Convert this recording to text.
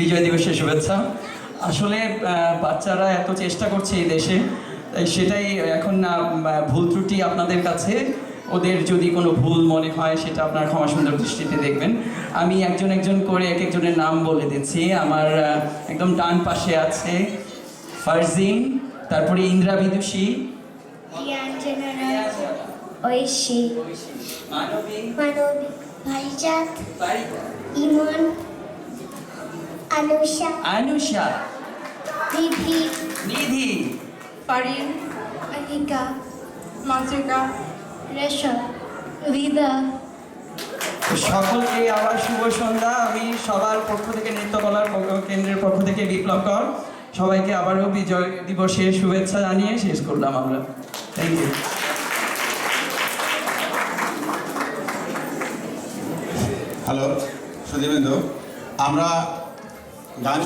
বিজয় দিবসের শুভেচ্ছা। আসলে বাচ্চারা এত চেষ্টা করছে এই দেশে, তাই সেটাই এখন না ভুল ত্রুটি আপনাদের কাছে, ওদের যদি কোনো ভুল মনে হয় সেটা আপনার ক্ষমা সুন্দর দৃষ্টিতে দেখবেন। আমি একজন একজন করে এক একজনের নাম বলে দিচ্ছি। আমার একদম ডান পাশে আছে ফারজিন, তারপরে ইন্দ্রা বিদুষী, ঐশী, মানবী, ভাইজাত, ইমন, আনুষা, আনুষা, নিধি, নিধি, ফারিন, আনিকা, মাতৃকা, রেশম, রিদা। সকলকে আবার শুভ সন্ধ্যা। আমি সবার পক্ষ থেকে, নৃত্যকলার কেন্দ্রের পক্ষ থেকে বিপ্লব কর, সবাইকে আবারও বিজয় দিবসের শুভেচ্ছা জানিয়ে শেষ করলাম আমরা। Thank you. হ্যালো সুধীবৃন্দ, আমরা গান